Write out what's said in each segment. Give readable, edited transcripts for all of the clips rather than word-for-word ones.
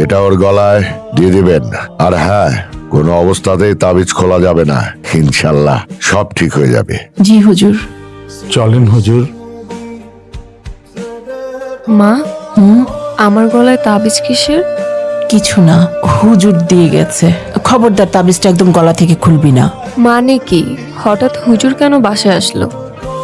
এটা ওর গলায় দিয়ে দিবেন। আর হ্যাঁ, কোনো অবস্থাতেই তাবিজ খোলা যাবে না। ইনশাল্লাহ সব ঠিক হয়ে যাবে। জি হুজুর। চলেন হুজুর। মা, আমার গলায় তাবিজ কিসের? কিছু না, হুজুর দিয়ে গেছে। খবরদার তাবিজটা একদম গলা থেকে খুলবি না। মানে কি, হঠাৎ হুজুর কেন বাসায় আসলো?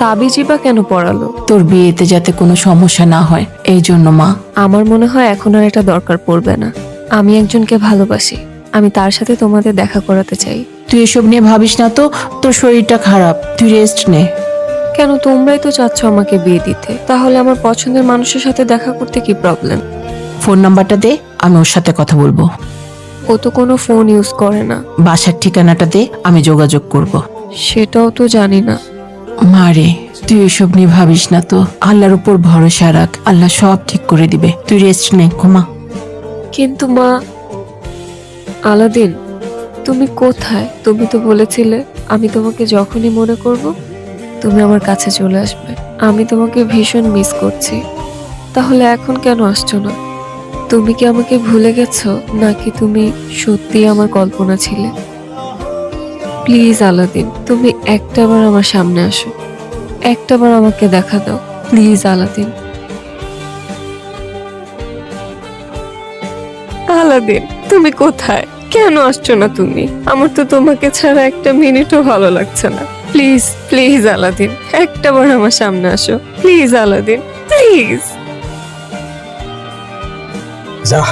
তাবিজই বা কেন পড়ালো? তোর বিয়েতে যাতে কোনো সমস্যা না হয় এই জন্য মা। আমার মনে হয় এখন আর এটা দরকার পড়বে না। আমি একজনকে ভালোবাসি, আমি তার সাথে তোমাদের দেখা করাতে চাই। তুই এসব নিয়ে ভাবিস না তো, তোর শরীরটা খারাপ, তুই রেস্ট নে। কেন, তোমরাই তো চাচ্ছ আমাকে বিয়ে দিতে, তাহলে আমার পছন্দের মানুষের সাথে দেখা করতে কি প্রবলেম? ফোন নাম্বারটা দে, আমি ওর সাথে কথা বলবো। ও তো কোনো ফোন ইউজ করে না। বাসার ঠিকানাটা দে, আমি যোগাযোগ করব। সেটাও তো জানি না। মারে, তুই এসব নিয়ে ভাবিস না তো, আল্লাহর উপর ভরসা রাখ, আল্লাহ সব ঠিক করে দিবে। তুই রেস্ট নে, ঘুমা। কিন্তু মা, আলাদিন তুমি কোথায়? তুমি তো বলেছিলে আমি তোমাকে যখনই মনে করব তুমি আমার কাছে চলে আসবে। আমি তোমাকে ভীষণ মিস করছি। তাহলে এখন কেন আসছো না? তুমি কি আমাকে ভুলে গেছো, নাকি তুমি সত্যি আমার কল্পনা ছিলে? প্লিজ আলাদিন, তুমি একটাবার আমার সামনে আসো, একটাবার আমাকে দেখা দাও, প্লিজ আলাদিন। আলাদিন তুমি কোথায়? কেন আসছো না তুমি? আমার তো তোমাকে ছাড়া একটা মিনিটও ভালো লাগছে না। প্লিজ প্লিজ আলাদিন, একটাবার আমার সামনে আসো, প্লিজ আলাদিন, প্লিজ। যা।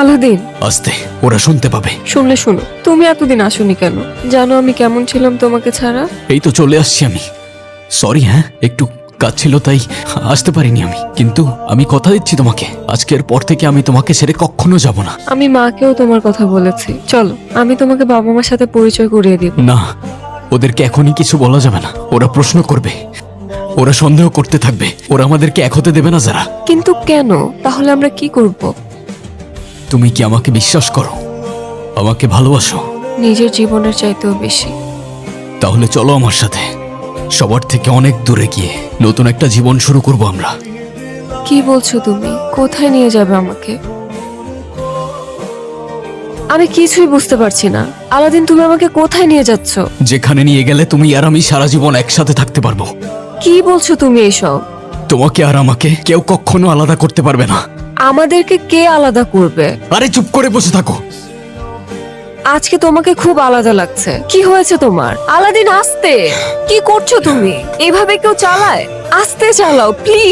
আলাদিন, আস্তে, ওরা শুনতে পাবে। শুনলে শুনো, তুমি এতদিন আসোনি কেন? জানো আমি কেমন ছিলাম তোমাকে ছাড়া? এই তো চলে আসছি আমি। সরি, হ্যাঁ একটু কাজ ছিল তাই আসতে পারিনি আমি, কিন্তু আমি কথা দিচ্ছি তোমাকে, আজকের পর থেকে আমি তোমাকে ছেড়ে কখনো যাব না। আমি মাকেও তোমার কথা বলেছি, চলো আমি তোমাকে বাবা মার সাথে পরিচয় করিয়ে দিব। না, ওদেরকে এখনই কিছু বলা যাবে না, ওরা প্রশ্ন করবে, ওরা সন্দেহ করতে থাকবে, ওরা আমাদেরকে এক হতে দেবে না যারা। কিন্তু কেন? তাহলে আমরা কি করব? তুমি কি আমাকে বিশ্বাস করো, আমাকে ভালোবাসো? নিজের জীবনের চাইতেও বেশি। তাহলে চলো আমার সাথে, সবার থেকে অনেক দূরে গিয়ে নতুন একটা জীবন শুরু করব আমরা। কি বলছো তুমি? কোথায় নিয়ে যাবে আমাকে? আমি কিছুই বুঝতে পারছি না। আলাদিন তুমি আমাকে কোথায় নিয়ে যাচ্ছ? যেখানে নিয়ে গেলে তুমি আর আমি সারা জীবন একসাথে থাকতে পারবো। কি বলছো তুমি এসব? তোমাকে আর আমাকে কেউ কখনো আলাদা করতে পারবে না। আমাদেরকে কে আলাদা করবে? আরে চুপ করে বসে থাকো। আজকে তোমাকে খুব আলাদা লাগছে। কি হয়েছে তোমার? আলাদিন আস্তে, কি করছো তুমি? এভাবে কেউ চালায়? আস্তে চালাও প্লিজ।